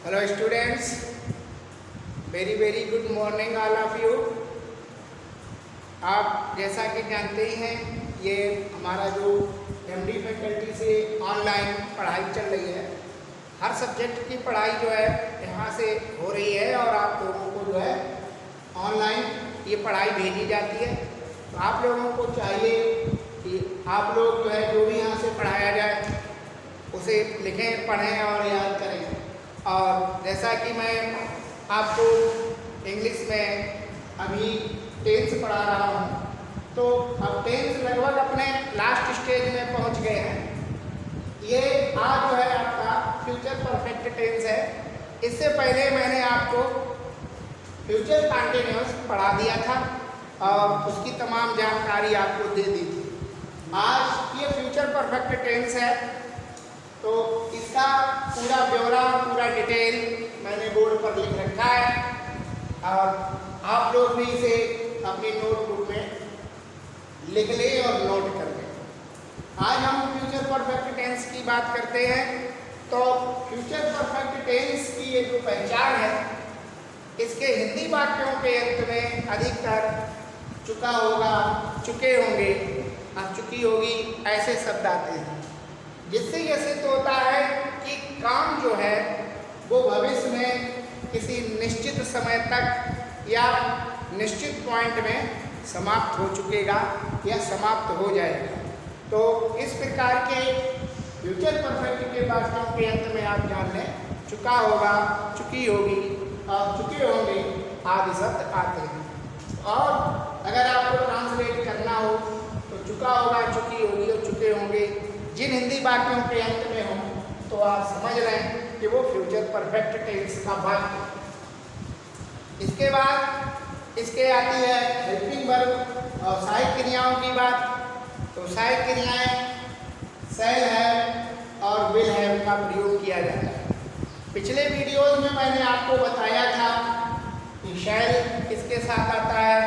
Hello students, very good morning all of you. आप जैसा कि जानते ही हैं, ये हमारा जो एमडी फैकल्टी से ऑनलाइन पढ़ाई चल रही है। हर सब्जेक्ट की पढ़ाई जो है यहाँ से हो रही है और आप लोगों को जो है ऑनलाइन ये पढ़ाई भेजी जाती है। तो आप लोगों को चाहिए कि आप लोग जो है जो भी यहाँ से पढ़ाया जाए उसे लिखें, पढ़ें और याद करें। और जैसा कि मैं आपको इंग्लिश में अभी 10th पढ़ा रहा हूँ, तो अब 10th लगभग अपने लास्ट स्टेज में पहुँच गए हैं। ये आज जो है आपका फ्यूचर परफेक्ट टेंस है। इससे पहले मैंने आपको फ्यूचर कंटिन्यूअस पढ़ा दिया था और उसकी तमाम जानकारी आपको दे दी थी। आज ये फ्यूचर परफेक्ट टेंस है, तो इसका पूरा ब्यौरा, पूरा डिटेल मैंने बोर्ड पर लिख रखा है और आप लोग भी इसे अपनी नोटबुक में लिख लें और नोट कर लें। आज हम फ्यूचर परफेक्ट टेंस की बात करते हैं। तो फ्यूचर परफेक्ट टेंस की ये जो पहचान है, इसके हिंदी वाक्यों के अंत में अधिकतर चुका होगा, चुके होंगे, अब चुकी होगी, ऐसे शब्द आते हैं, जिससे यह सिद्ध होता है कि काम जो है वो भविष्य में किसी निश्चित समय तक या निश्चित पॉइंट में समाप्त हो चुकेगा या समाप्त हो जाएगा। तो इस प्रकार के फ्यूचर परफेक्ट के वाक्यों के अंत में आप जान लें, चुका होगा, चुकी होगी और चुके होंगे आदि शब्द आते हैं। और अगर आपको ट्रांसलेट करना हो तो चुका होगा, चुकी होगी और चुके होंगे जिन हिंदी वाक्यों के अंत में हो, तो आप समझ लें कि वो फ्यूचर परफेक्ट टेंस का वाक्य। इसके बाद इसके आती है हेल्पिंग वर्ब और सहायक क्रियाओं की बात। तो सहायक क्रियाएं शैल हैव और विल हैव का प्रयोग किया जाता है। पिछले वीडियोज में मैंने आपको बताया था कि शैल किसके साथ आता है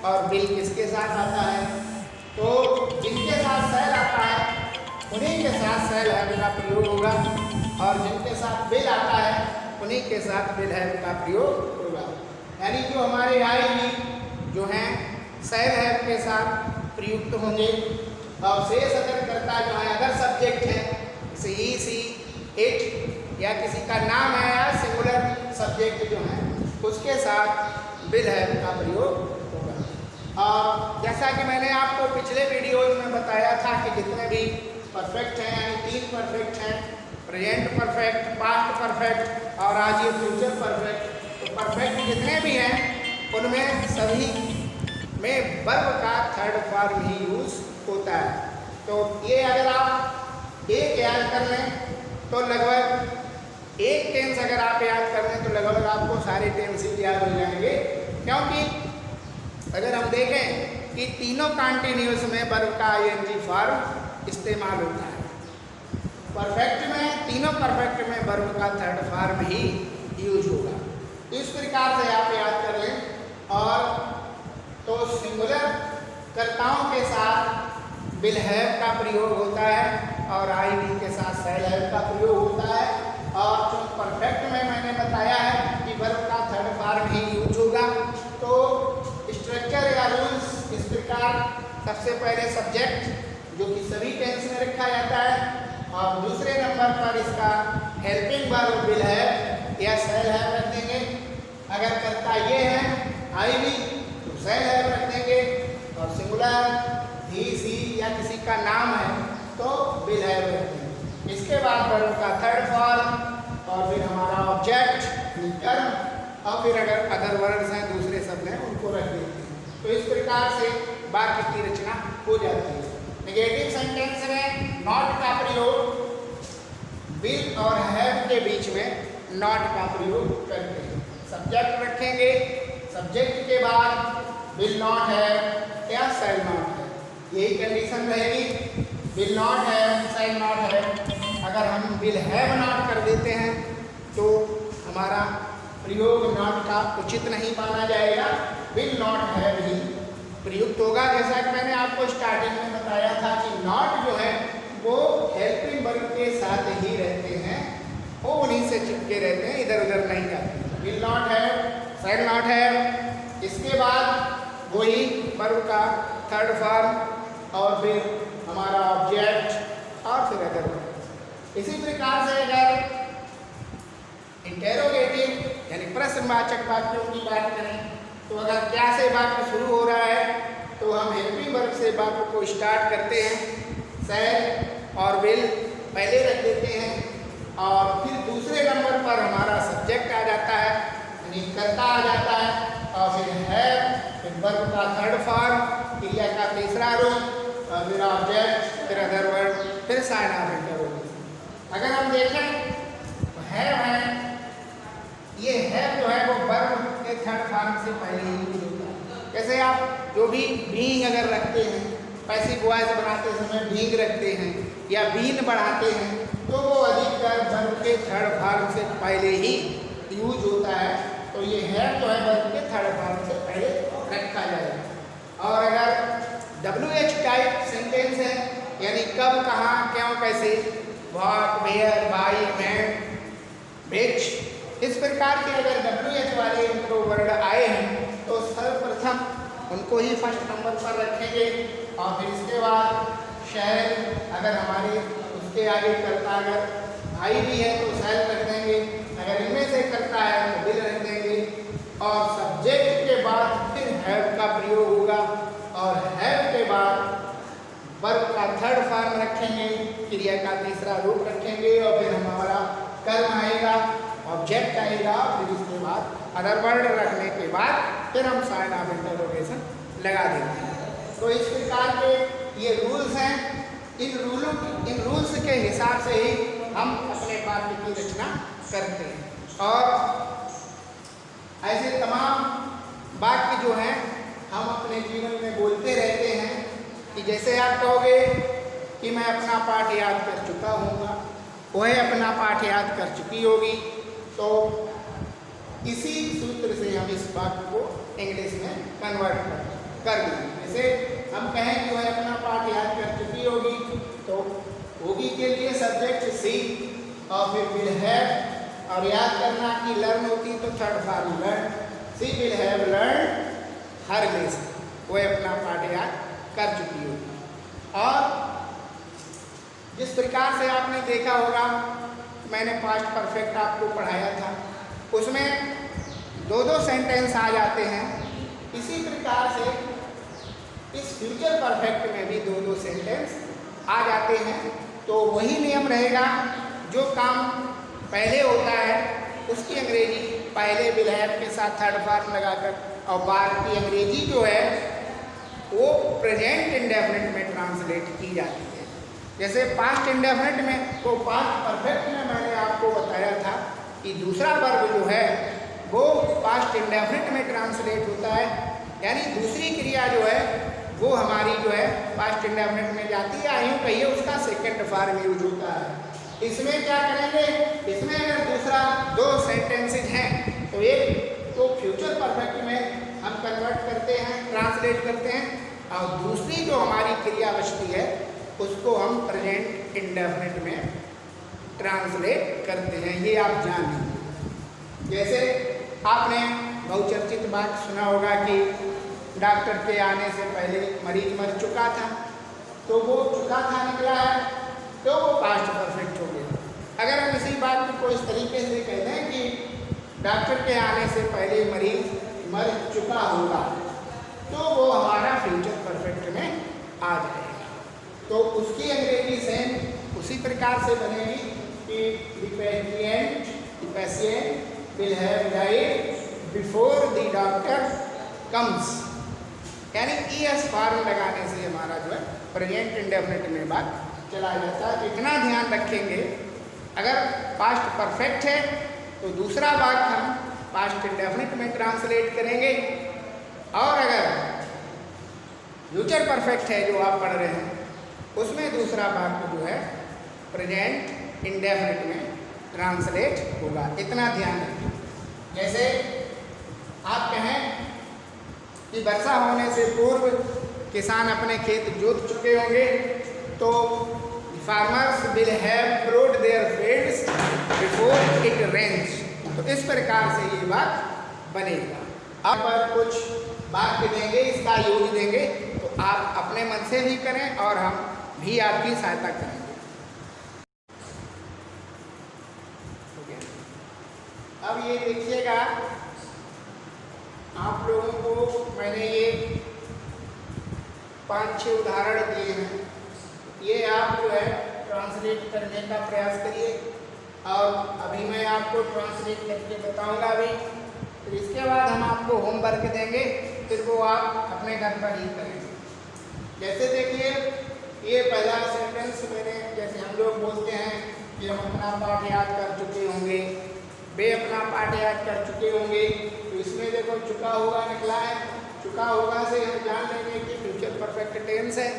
और विल किसके साथ आता है। तो जिनके साथ शैल आता है उन्हीं के साथ शैल हैव का प्रयोग होगा और जिनके साथ विल आता है उन्हीं के साथ विल हैव का प्रयोग होगा। यानी जो हमारे आई भी जो हैं शैल हैव के साथ प्रयुक्त होंगे और शेष अगर कर्ता जो है, अगर सब्जेक्ट है जैसे ही, सी, इट या किसी का नाम है या सिंगुलर सब्जेक्ट जो है उसके साथ विल हैव का प्रयोग होगा। और जैसा कि मैंने आपको पिछले वीडियोज में बताया था कि जितने भी परफेक्ट हैं, यानी 3 परफेक्ट हैं, प्रेजेंट परफेक्ट, पास्ट परफेक्ट और आज ये फ्यूचर परफेक्ट। तो परफेक्ट जितने भी हैं उनमें सभी में वर्ब का थर्ड फॉर्म ही यूज होता है। तो ये अगर आप एक याद कर लें तो लगभग एक टेंस अगर आप याद कर लें तो लगभग आपको सारे टेंसेस याद हो जाएंगे। क्योंकि अगर हम देखें कि तीनों कंटिन्यूअस में वर्ब का आईएनजी फॉर्म इस्तेमाल होता है। परफेक्ट में, तीनों परफेक्ट में वर्ब का थर्ड फॉर्म ही यूज होगा। इस प्रकार से आप याद कर लें। और तो सिंगुलर कर्ताओं के साथ विल हैव का प्रयोग होता है और आई बी के साथ शैल हैव का प्रयोग होता है। और जो परफेक्ट में मैंने बताया है कि वर्ब का थर्ड फॉर्म ही यूज होगा। तो स्ट्रक्चर या रूल्स इस प्रकार, सबसे पहले सब्जेक्ट जो कि सभी टेंस में रखा जाता है और दूसरे नंबर पर इसका हेल्पिंग वर्ब विल हैव या शैल हैव रख देंगे। अगर कर्ता ये है आई भी तो शैल हैव रख देंगे और सिंगुलर ही, सी या किसी का नाम है तो विल हैव रख देंगे। इसके बाद वर्ब का थर्ड फॉर्म और फिर हमारा ऑब्जेक्ट, टर्म और फिर अगर अदर वर्ड्स हैं, दूसरे शब्द हैं, उनको रख देते हैं। तो इस प्रकार से वाक्य की रचना हो जाती है। नेगेटिव सेंटेंस में नॉट का प्रयोग विल और हैव के बीच में नॉट का प्रयोग करते हैं। सब्जेक्ट रखेंगे, सब्जेक्ट के बाद विल नॉट है या शैल नॉट है, यही कंडीशन रहेगी। विल नॉट है, शैल नॉट है। अगर हम विल हैव नॉट कर देते हैं तो हमारा प्रयोग नॉट का उचित नहीं माना जाएगा, विल नॉट हैव ही प्रयुक्त होगा। जैसा कि मैंने आपको स्टार्टिंग में बताया था कि नॉट जो है वो हेल्पिंग वर्ब के साथ ही रहते हैं, वो उन्हीं से चिपके रहते हैं, इधर उधर नहीं जाते। Will not have, shell not have, इसके बाद वही वर्ब का थर्ड फॉर्म और फिर हमारा ऑब्जेक्ट और फिर अदर वर्ब। इसी प्रकार से अगर इंटेरोगेटिव यानी प्रश्नवाचक वाक्यों की बात करें तो अगर क्या से वाक्य शुरू हो रहा है तो हम हेल्पिंग वर्ब से वाक्य को स्टार्ट करते हैं, शैल और विल पहले रख देते हैं और फिर दूसरे नंबर पर हमारा सब्जेक्ट आ जाता है यानी कर्ता आ जाता है और फिर हैव, फिर वर्ब का थर्ड फॉर्म, क्रिया का तीसरा रूप और फिर ऑब्जेक्ट, फिर अदर वर्ब, फिर साइन ऑफ इंटरोगेशन। अगर हम देखें तो हैव है, ये हैव जो है वो वर्ब के थर्ड फॉर्म से पहले ही यूज होता है। जैसे आप जो भी बीइंग अगर रखते हैं, पैसिव वॉइस बनाते समय बीइंग रखते हैं या बीन बढ़ाते हैं तो वो अधिकतर वर्ब के थर्ड फॉर्म से पहले ही यूज होता है। तो ये हैव जो है वर्ब के थर्ड फॉर्म से पहले रखा जाएगा। और अगर WH टाइप सेंटेंस है यानी कब, कहाँ, क्यों, कैसे, what, where, why, when, which, इस प्रकार के अगर WH वाले इंट्रो वर्ड आए हैं तो सर्वप्रथम उनको ही फर्स्ट नंबर पर रखेंगे और फिर इसके बाद शैल, अगर हमारे उसके आगे करता अगर भाई भी है तो शैल रख देंगे, अगर इनमें से करता है तो विल रख देंगे और सब्जेक्ट के बाद फिर हैव का प्रयोग होगा और हैव के बाद वर्ब का थर्ड फॉर्म रखेंगे, क्रिया का तीसरा रूप रखेंगे और फिर हमारा कर्म आएगा, ऑब्जेक्ट आएगा, फिर इसके बाद अदर वर्ड रखने के बाद फिर हम साइन ऑफ इंटरोगेशन लगा देते हैं। तो इस प्रकार के ये रूल्स हैं, इन रूल्स के हिसाब से ही हम अपने वाक्य की रचना करते हैं और ऐसे तमाम वाक्य जो हैं हम अपने जीवन में बोलते रहते हैं कि जैसे आप कहोगे कि मैं अपना पाठ याद कर चुका हूँगा, वह अपना पाठ याद कर चुकी होगी, तो इसी सूत्र से हम इस वाक्य को इंग्लिश में कन्वर्ट कर देंगे। जैसे हम कहें कि वह अपना पाठ याद कर चुकी होगी तो होगी के लिए सब्जेक्ट सी और फिर विल हैव और याद करना कि लर्न होती तो third form learn, she will have learn her lesson, वह अपना पाठ याद कर चुकी होगी। और जिस प्रकार से आपने देखा होगा मैंने पास्ट परफेक्ट आपको पढ़ाया था, उसमें दो दो सेंटेंस आ जाते हैं, इसी प्रकार से इस फ्यूचर परफेक्ट में भी दो दो सेंटेंस आ जाते हैं। तो वही नियम रहेगा, जो काम पहले होता है उसकी अंग्रेजी पहले विल हैव के साथ थर्ड फॉर्म लगाकर और बाद की अंग्रेजी जो है वो प्रेजेंट इंडेफिनिट में ट्रांसलेट की जाती है। जैसे पास्ट इंडेफिनिट में तो पास्ट परफेक्ट में मैंने आपको बताया था कि दूसरा वर्ब जो है वो पास्ट इंडेफिनिट में ट्रांसलेट होता है, यानी दूसरी क्रिया जो है वो हमारी जो है पास्ट इंडेफिनिट में जाती है, यूँ कहिए उसका सेकंड फॉर्म यूज होता है। इसमें क्या करेंगे, इसमें अगर दूसरा दो सेंटेंसेज हैं तो एक तो फ्यूचर परफेक्ट में हम कन्वर्ट करते हैं, ट्रांसलेट करते हैं और दूसरी जो हमारी क्रिया बचती है उसको हम प्रेजेंट इंडेफिनिट में ट्रांसलेट करते हैं। ये आप जान लीजिए। जैसे आपने बहुचर्चित बात सुना होगा कि डॉक्टर के आने से पहले मरीज मर चुका था, तो वो चुका था निकला है तो वो पास्ट परफेक्ट हो गया। अगर हम इसी बात को इस तरीके से कह दें कि डॉक्टर के आने से पहले मरीज मर चुका होगा तो वो हमारा फ्यूचर परफेक्ट में आ जाएगा। तो उसकी अंग्रेजी सेम उसी प्रकार से बनेगी कि the patient will have died before the doctor comes, यानी ईएस फॉर्म लगाने से हमारा जो है प्रेजेंट इंडेफिनिट में बात चला जाता है। इतना ध्यान रखेंगे, अगर पास्ट परफेक्ट है तो दूसरा वाक्य हम पास्ट इंडेफिनिट में ट्रांसलेट करेंगे और अगर फ्यूचर परफेक्ट है जो आप पढ़ रहे हैं उसमें दूसरा वाक्य जो है प्रेजेंट इंडेफिनिट में ट्रांसलेट होगा। इतना ध्यान रखिए। जैसे आप कहें कि वर्षा होने से पूर्व किसान अपने खेत जोत चुके होंगे तो farmers will have ploughed their fields before it rains. तो इस प्रकार से ये बात बनेगा। आप पर कुछ वाक्य देंगे, इसका यूज देंगे, तो आप अपने मन से भी करें और हम भी आपकी सहायता करेंगे। अब ये देखिएगा, आप लोगों को मैंने ये 5-6 उदाहरण दिए हैं, ये आप जो है ट्रांसलेट करने का प्रयास करिए और अभी मैं आपको ट्रांसलेट करके बताऊंगा अभी। फिर इसके बाद हम आपको होमवर्क देंगे, फिर वो आप अपने घर पर ही करेंगे। जैसे देखिए, ये पहला सेंटेंस मैंने, जैसे हम लोग बोलते हैं कि हम अपना पाठ याद कर चुके होंगे, वे अपना पाठ याद कर चुके होंगे, तो इसमें देखो चुका होगा निकला है। चुका होगा से हम जान लेंगे कि फ्यूचर परफेक्ट टेंस है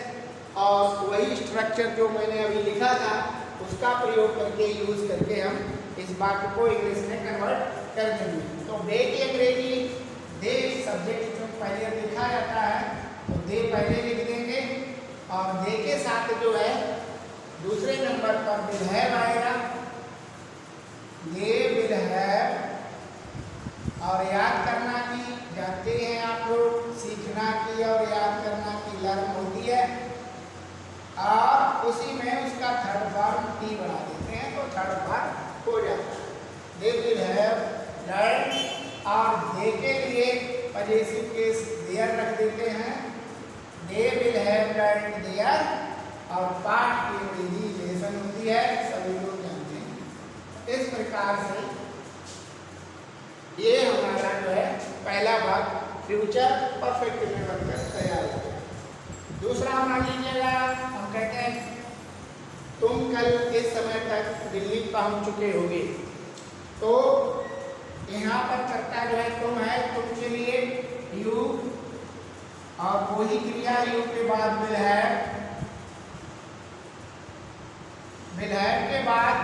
और वही स्ट्रक्चर जो मैंने अभी लिखा था उसका प्रयोग करके, यूज करके हम इस वाक्य को इंग्लिश में कन्वर्ट कर देंगे। तो दे की अंग्रेजी, दे सब्जेक्ट जो पहले लिखा जाता है तो दे पहले लिख देंगे और दे के साथ जो है दूसरे नंबर पर विल हैव आएगा, दे विल हैव। और याद करना की जानते हैं आप लोग, सीखना की और याद करना की लर्न होती है और उसी में उसका थर्ड फॉर्म टी बना देते हैं तो थर्ड फॉर्म हो जाता है। दे विल हैव लर्न और दे के लिए पजेसिव केस देयर रख देते हैं, they will have learn their. और पाठ की अंग्रेजी लेसन होती है, सभी लोग जानते हैं। इस प्रकार से ये हमारा जो है पहला भाग फ्यूचर परफेक्ट में बनकर तैयार हो गया। दूसरा मान लीजिएगा, हम कहते हैं तुम कल इस समय तक दिल्ली पहुंच चुके होगे, तो यहाँ पर कर्ता जो है तुम है, तुम के लिए यू और वही क्रिया यू के बाद विल हैव, विल हैव के बाद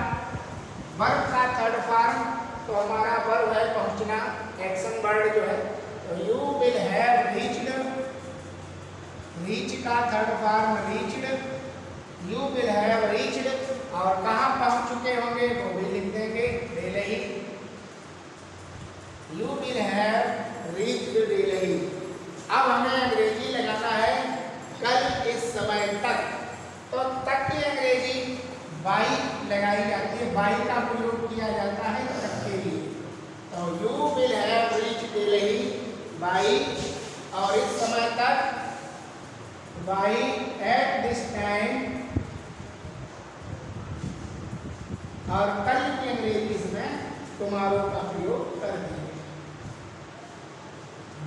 वर्ब का थर्ड फॉर्म, तो हमारा वर्ब है पहुंचना, एक्शन वर्ड जो है, तो you will have reached, reach का third form reached, you will have reached. और कहाँ पहुंच चुके होंगे वो भी लिख देंगे, Delhi, you will have reached Delhi. अब हमें अंग्रेजी लगाना है कल इस समय तक, तो तक की अंग्रेजी बाई लगाई जाती है, बाई का प्रयोग किया जाता है तक के लिए। तो you will have reached Delhi by, और इस समय तक बाई एट दिस टाइम। और कल की अंग्रेजी इसमें टुमारो का प्रयोग कर देंगे,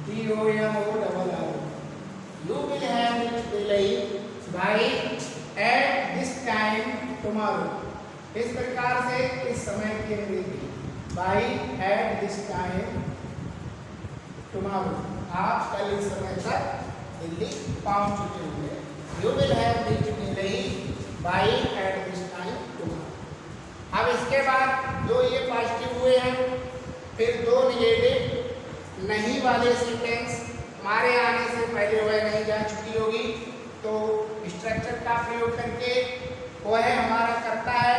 DOMORRO। You will have reached Delhi by at this time tomorrow. इस प्रकार से इस समय की अंग्रेजी by at this time tomorrow, आप कल इस समय तक दिल्ली पहुंच चुके होंगे। You will have reached Delhi by at this time tomorrow. अब इसके बाद जो ये पॉजिटिव हुए हैं, फिर दो निगेटिव नहीं वाले सेंटेंस हमारे आने से पहले वह नहीं जा चुकी होगी, तो स्ट्रक्चर का प्रयोग करके वह हमारा करता है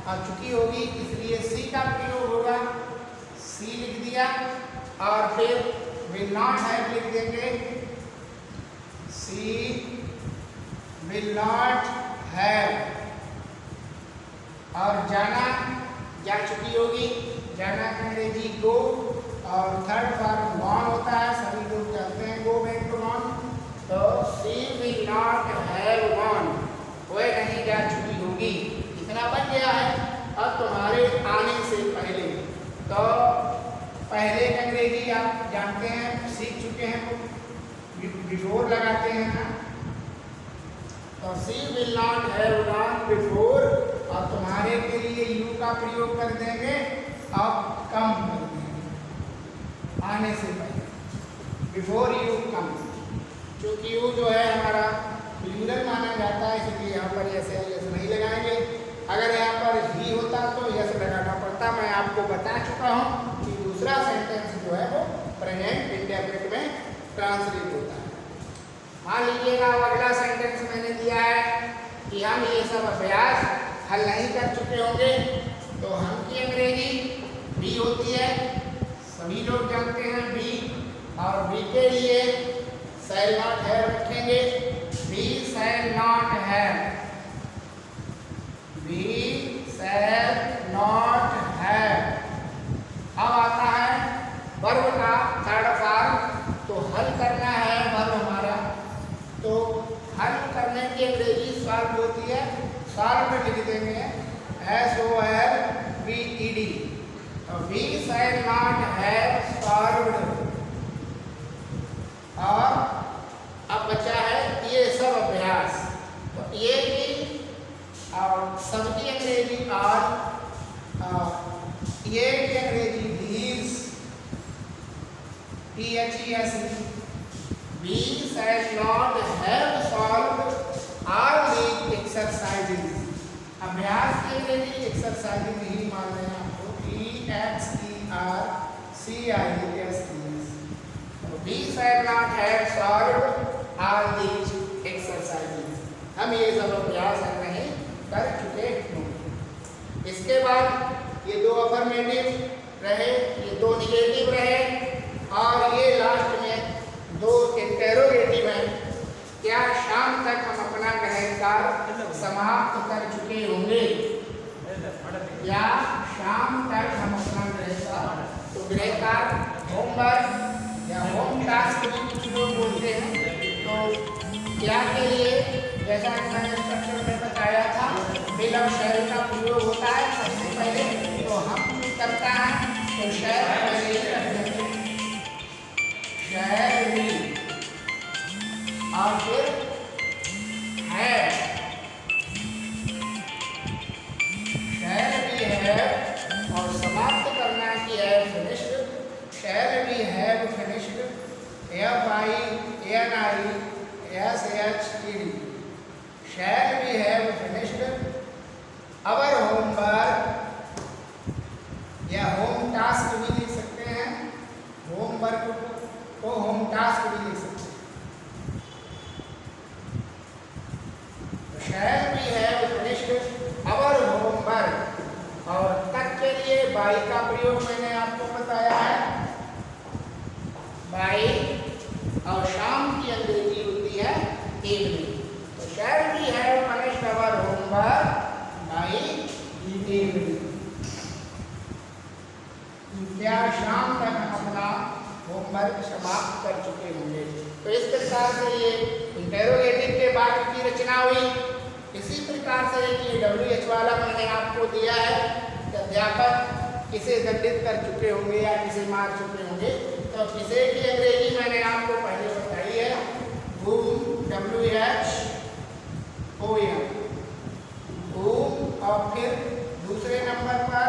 और चुकी होगी, इसलिए सी का प्रयोग होगा, सी लिख दिया। और फिर विल नॉट हैव लिख देंगे, सी विल नॉट हैव। और जाना जा चुकी होगी, जाना का अंग्रेजी गो, और थर्ड फॉर्म गॉन होता है, सभी लोग जानते हैं गो बैक टू गॉन। तो she will not have gone, वह नहीं जा चुकी होगी, इतना बन गया है। अब तुम्हारे आने से पहले, तो पहले का अंग्रेजी आप जानते हैं, सीख चुके हैं, बिफोर लगाते हैं ना, तो she will not have gone before, और तुम्हारे के लिए यू का प्रयोग कर देंगे, अब कम कर देंगे आने से पहले, बिफोर यू कम। क्योंकि यू जो है हमारा प्लूरल माना जाता है, इसलिए यहाँ पर यस नहीं लगाएंगे। अगर यहाँ पर ही होता तो यस लगाना पड़ता। मैं आपको बता चुका हूँ कि दूसरा सेंटेंस जो है वो प्रेजेंट इंडेफिनिट में ट्रांसलेट होता है। मान लीजिएगा अगला सेंटेंस मैंने दिया है कि हम ये सब अभ्यास हल नहीं कर चुके होंगे। तो हम की अंग्रेजी बी होती है, सभी लोग जानते हैं बी, और बी के लिए शैल नॉट हैव रखेंगे, B shall not have, B shall not have. अब आता है वर्ब का थर्ड फॉर्म, तो हल करना है वर्ब हमारा। तो हल करने की अंग्रेजी सॉल्व होती है, सॉल्व में लिख देंगे SOLVED, और we shall not have solved. और अब बचा है ये सब अभ्यास, तो ये भी सबकी अंग्रेजी ये की अंग्रेजी these, THESE, we shall not have solved all the exercises। अभ्यास की अंग्रेजी एक्सरसाइज नहीं मान रहे हैं आपको, EXERCISES। We shall not have solved all these exercises। हम ये सब अभ्यास नहीं कर चुके हैं। इसके बाद ये दो अफर्मेटिव रहे, ये दो निगेटिव रहे, और ये लास्ट में दो इंटेरोगेटिव हैं। क्या शाम तक हम अपना गृहकार्य समाप्त कर चुके होंगे? या शाम तक हम अपना गृहकार्य, तो गृहकार्य होमवर्क या होम टास्क भी कुछ लोग बोलते हैं। तो क्या के लिए, जैसा कि मैंने इंस्ट्रक्शन में बताया था, बिल और शैल का प्रयोग होता है सबसे पहले। तो हम करता है तो शैल पहले शैल भी, और फिर है, शैल भी है, और समाप्त करना कि है फिनिश्ड, शैल भी है फिनिश्ड, FINISHED, शैल भी है फिनिश्ड। अवर होमवर्क या होम टास्क भी लिख सकते हैं, होमवर्क को होम टास्क भी लिख सकते हैं। तो शैल भी है फिनिश्ड अवर होमवर्क, और तक के लिए बाई का प्रयोग मैंने आपको बताया है, बाई, और शाम की अंग्रेजी होती है इवनिंग। तो शैल भी है finished our homework by evening. क्या शाम तक हम अपना होमवर्क समाप्त कर चुके होंगे? तो इस प्रकार से ये इंटेरोगेटिव के वाक्य की रचना हुई। इसी प्रकार से ये WH वाला मैंने आपको दिया है कि अध्यापक किसे दंडित कर चुके होंगे या किसे मार चुके होंगे। तो किसे की अंग्रेजी मैंने आपको पहले बताई है, whom, WHOM, whom, और फिर दूसरे नंबर पर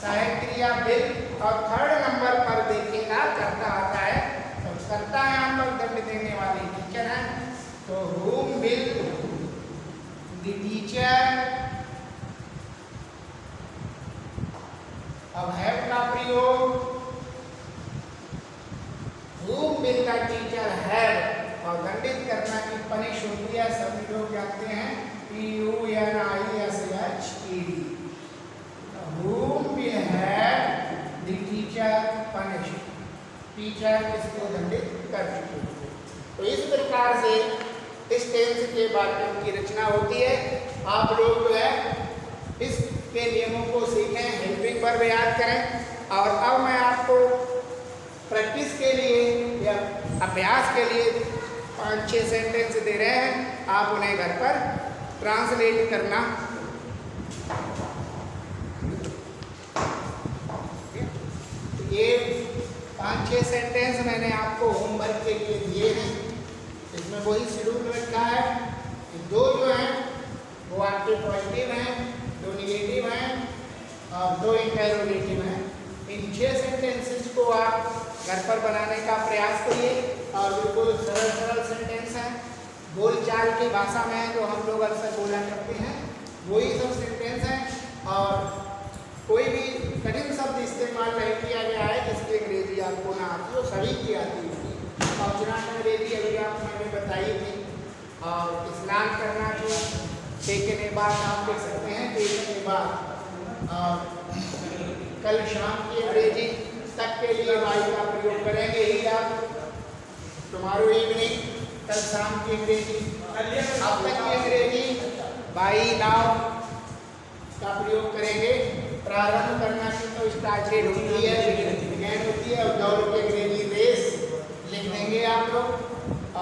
सहायक क्रिया बिल, और थर्ड नंबर पर देखिएगा कर्ता आता है। तो कर्ता यहाँ पर दंड देने वाले टीचर हैं, तो whom will the teacher, अब हैव का प्रयोग, whom will the teacher have, और दंडित करना की पनिश होती है, सभी लोग जानते हैं, PUNISHED। Whom will have the teacher punished, teacher इसको दंडित कर चुके हैं। तो इस प्रकार से इस टेंस के वाक्यों की रचना होती है। आप लोग जो है इसके नियमों को सीखें, हेल्पिंग वर्ब याद करें। और अब मैं आपको प्रैक्टिस के लिए या अभ्यास के लिए 5-6 सेंटेंस दे रहे हैं, आप उन्हें घर पर ट्रांसलेट करना। ये 5-6 सेंटेंस मैंने आपको होमवर्क के लिए दिए हैं। इसमें वही शेड्यूल रखा है कि 2 जो हैं वो आपके पॉजिटिव हैं, 2 निगेटिव हैं, और 2 इंटेरोगेटिव हैं। इन 6 सेंटेंसेस को आप घर पर बनाने का प्रयास करिए, और बिल्कुल सरल सेंटेंस हैं, बोलचाल की भाषा में जो हम लोग अक्सर बोला करते हैं वही सब सेंटेंस हैं। और कोई भी कठिन शब्द इस्तेमाल नहीं किया गया है जिसकी अंग्रेजी आपको ना आती हो, सभी की आती होगी। कॉन्सोनेंट अंग्रेजी अभी आप मैंने बताई थी। और स्नान करना जो टेकने बाद आप देख सकते हैं, टेकने बाद कल शाम की अंग्रेजी तक के लिए वाई का प्रयोग करेंगे ही आप। टुमारो इवनिंग, कल शाम की अंग्रेजी, अब तक की अंग्रेजी बाई नाउ का प्रयोग करेंगे। प्रारंभ करना की तो स्टार्टेड होती है, बिगेन होती है, और दौड़ की अंग्रेजी रेस लिख देंगे आप लोग।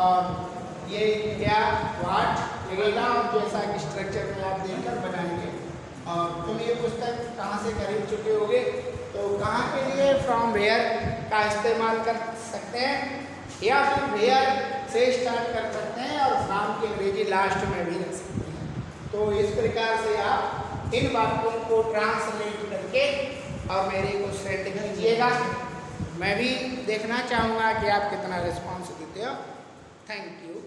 और ये क्या वाट लगेगा और जैसा कि स्ट्रक्चर में आप देखकर बनाएंगे। और तुम ये पुस्तक कहाँ से खरीद चुके होगे, तो कहाँ के लिए फ्रॉम वेयर का इस्तेमाल कर सकते हैं, या फिर वेयर से स्टार्ट कर सकते हैं और फ्रॉम की अंग्रेजी लास्ट में भी रख सकते हैं। तो इस प्रकार से आप इन वाक्यों को ट्रांसलेट करके और मेरे को सेंड कीजिएगा। मैं भी देखना चाहूँगा कि आप कितना रिस्पॉन्स देते हो। Thank you.